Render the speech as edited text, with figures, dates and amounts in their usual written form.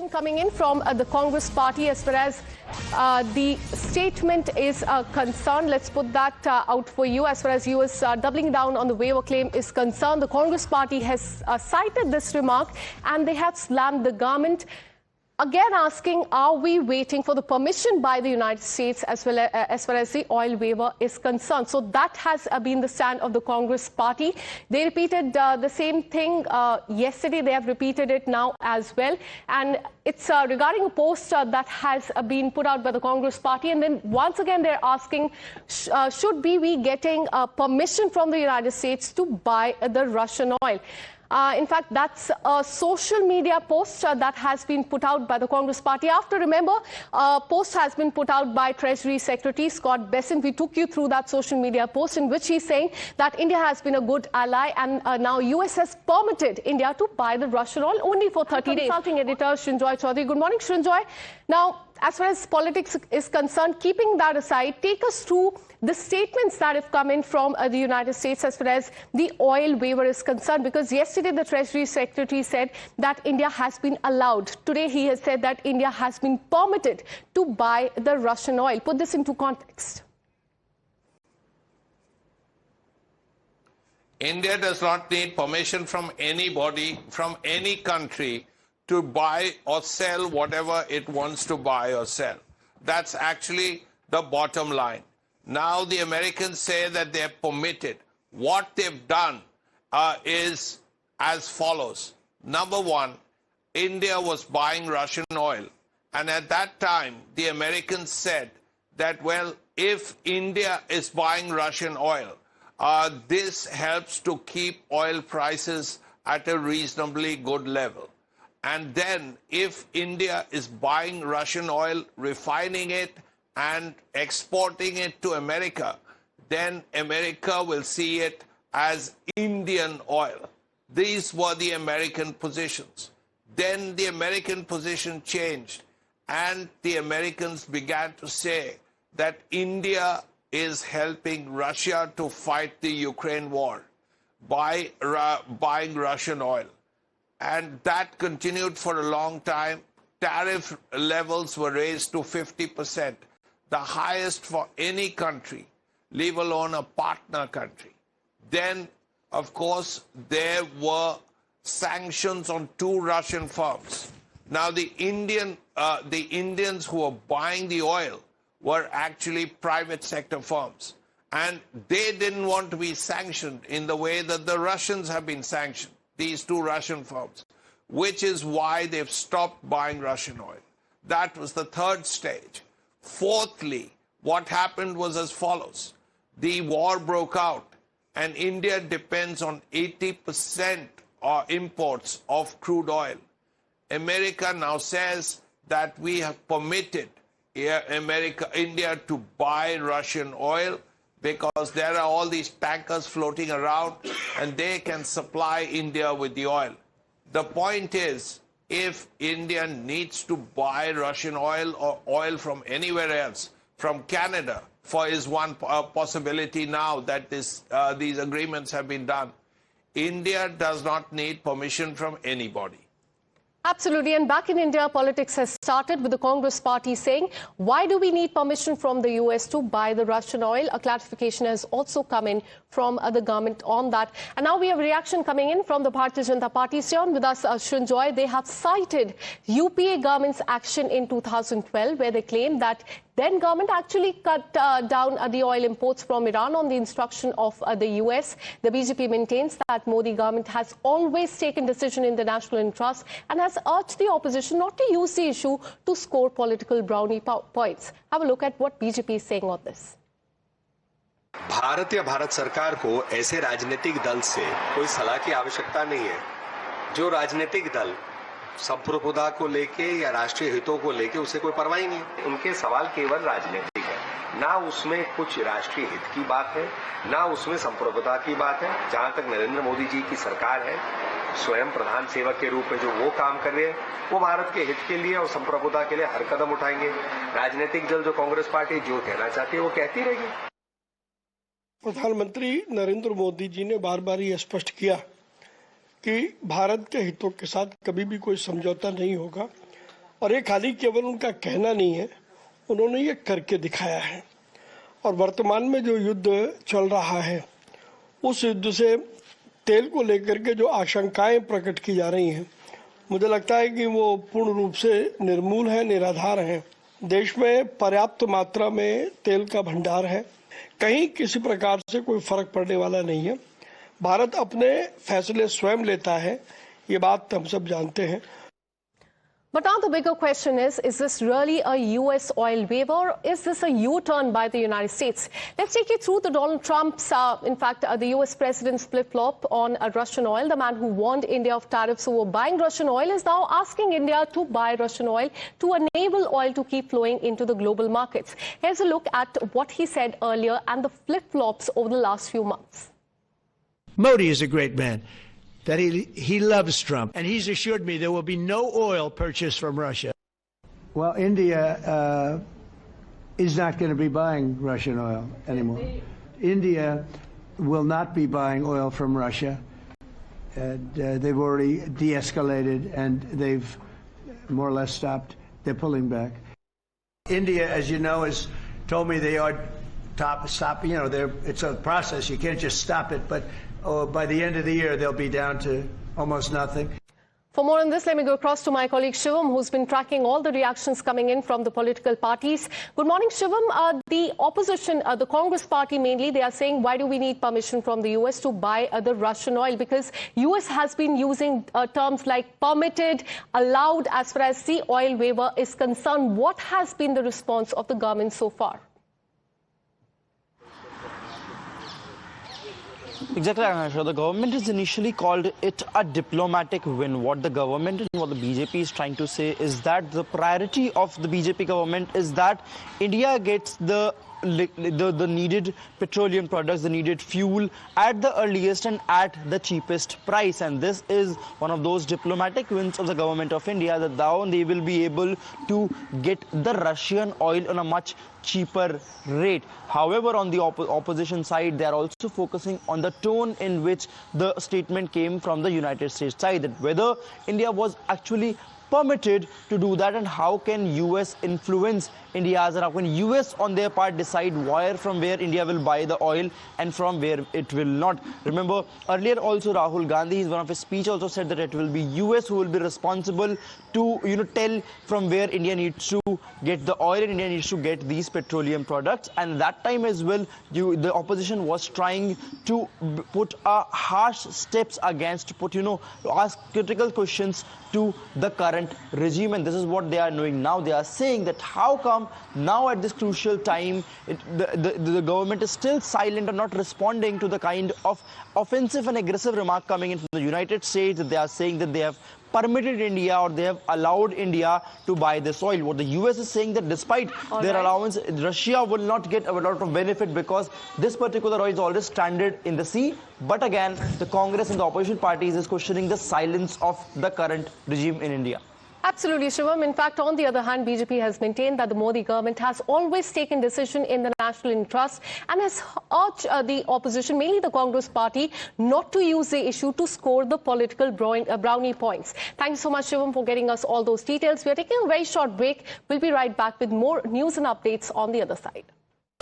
Coming in from the Congress party as far as the statement is concerned. Let's put that out for you. As far as US doubling down on the waiver claim is concerned, the Congress party has cited this remark and they have slammed the government. Again asking, are we waiting for the permission by the United States as far as the oil waiver is concerned? So that has been the stand of the Congress party. They repeated the same thing yesterday. They have repeated it now as well. And it's regarding a post that has been put out by the Congress party. And then once again, they're asking, should we be getting permission from the United States to buy the Russian oil? In fact, that's a social media post that has been put out by the Congress party. After, remember, a post has been put out by Treasury Secretary Scott Bessent. We took you through that social media post in which he's saying that India has been a good ally and now US has permitted India to buy the Russian oil only for 30 days. Consulting editor Srinjoy Chaudhary. Good morning, Srinjoy. Now, as far as politics is concerned, keeping that aside, take us through the statements that have come in from the United States as far as the oil waiver is concerned, because yesterday the Treasury Secretary said that India has been allowed. Today he has said that India has been permitted to buy the Russian oil. Put this into context. India does not need permission from anybody, from any country, to buy or sell whatever it wants to buy or sell. That's actually the bottom line. Now the Americans say that they're permitted. What they've done is as follows. Number one, India was buying Russian oil. And at that time, the Americans said that, well, if India is buying Russian oil, this helps to keep oil prices at a reasonably good level. And then if India is buying Russian oil, refining it, and exporting it to America, then America will see it as Indian oil. These were the American positions. Then the American position changed, and the Americans began to say that India is helping Russia to fight the Ukraine war by buying Russian oil. And that continued for a long time. Tariff levels were raised to 50%, the highest for any country, leave alone a partner country. Then, of course, there were sanctions on 2 Russian firms. Now, the Indians who were buying the oil were actually private sector firms. And they didn't want to be sanctioned in the way that the Russians have been sanctioned, these 2 Russian firms, which is why they've stopped buying Russian oil. That was the 3rd stage. Fourthly, what happened was as follows. The war broke out, and India depends on 80% imports of crude oil. America now says that we have permitted India to buy Russian oil because there are all these tankers floating around and they can supply India with the oil. The point is, if India needs to buy Russian oil or oil from anywhere else, from Canada, for is one possibility now that these agreements have been done, India does not need permission from anybody. Absolutely. And back in India, politics has started with the Congress party saying, why do we need permission from the US to buy the Russian oil? A clarification has also come in from the government on that. And now we have a reaction coming in from the Bharatiya Janata Party. Stay on with us, Srinjoy. They have cited UPA government's action in 2012, where they claim that then government actually cut down the oil imports from Iran on the instruction of the US. The BJP maintains that Modi government has always taken decision in the national interest and has urged the opposition not to use the issue to score political brownie points. Have a look at what BJP is saying on this. Bharat या भारत सरकार को ऐसे राजनीतिक दल से कोई सलाह की आवश्यकता नहीं है। जो राजनीतिक दल संप्रभुता को लेके या राष्ट्रीय हितों को लेके उसे कोई परवाह ही नहीं। उनके सवाल केवल राजनीतिक है, ना उसमें कुछ राष्ट्रीय हित की बात है, ना उसमें संप्रभुता की बात है। जहां तक नरेंद्र मोदी जी की सरकार है, स्वयं प्रधान सेवक के रूप में जो वो काम कर रहे हैं, वो भारत के हित के लिए और संप्रभुता के लिए हर कदम उठाएंगे। राजनीतिक दल जो कांग्रेस पार्टी जो कहना चाहती है वो कहती रहेगी। प्रधानमंत्री नरेंद्र मोदी जी ने बार बार ये स्पष्ट किया कि भारत के हितों के साथ कभी भी कोई समझौता नहीं होगा और ये खाली केवल उनका कहना नहीं है, उन्होंने ये करके दिखाया है। और वर्तमान में जो युद्ध चल रहा है, उस युद्ध से तेल को लेकर के जो आशंकाएं प्रकट की जा रही हैं, मुझे लगता है कि वो पूर्ण रूप से निर्मूल है, निराधार है। देश में पर्याप्त मात्रा में तेल का भंडार है, कहीं किसी प्रकार से कोई फर्क पड़ने वाला नहीं है। भारत अपने फैसले स्वयं लेता है, ये बात हम सब जानते हैं। But now the bigger question is this really a U.S. oil waiver, or is this a U-turn by the United States? Let's take you through the Donald Trump's, the U.S. president's flip-flop on Russian oil. The man who warned India of tariffs over buying Russian oil is now asking India to buy Russian oil to enable oil to keep flowing into the global markets. Here's a look at what he said earlier and the flip-flops over the last few months. Modi is a great man. That he loves Trump, and he's assured me there will be no oil purchased from Russia. Well, India is not going to be buying Russian oil anymore. India will not be buying oil from Russia. They've already de-escalated, and they've more or less stopped. They're pulling back. India, as you know, has told me they are stop. You know, it's a process. You can't just stop it, but by the end of the year, they'll be down to almost nothing. For more on this, let me go across to my colleague Shivam, who's been tracking all the reactions coming in from the political parties. Good morning, Shivam. The opposition, the Congress party mainly, they are saying, why do we need permission from the US to buy the Russian oil? Because US has been using terms like permitted, allowed as far as the oil waiver is concerned. What has been the response of the government so far? Exactly, Anasha. The government has initially called it a diplomatic win. What the government and what the BJP is trying to say is that the priority of the BJP government is that India gets the needed petroleum products, the needed fuel at the earliest and at the cheapest price. And this is one of those diplomatic wins of the government of India, that now they will be able to get the Russian oil on a much cheaper rate. However, on the opposition side, they are also focusing on the tone in which the statement came from the United States side, that whether India was actually permitted to do that, and how can US influence India's, or how can US on their part decide from where India will buy the oil and from where it will not. Remember, earlier also Rahul Gandhi, in one of his speech, also said that it will be US who will be responsible to tell from where India needs to get the oil and India needs to get these petroleum products. And that time as well, the opposition was trying to put harsh steps against, ask critical questions to the current regime. And this is what they are doing now. They are saying that how come now at this crucial time the government is still silent or not responding to the kind of offensive and aggressive remark coming in from the United States, that they are saying that they have permitted India or they have allowed India to buy this oil. What the US is saying, that despite their allowance, Russia will not get a lot of benefit because this particular oil is already stranded in the sea. But again, the Congress and the opposition parties is questioning the silence of the current regime in India. Absolutely, Shivam. In fact, on the other hand, BJP has maintained that the Modi government has always taken decision in the national interest and has urged the opposition, mainly the Congress party, not to use the issue to score the political brownie points. Thank you so much, Shivam, for getting us all those details. We are taking a very short break. We'll be right back with more news and updates on the other side.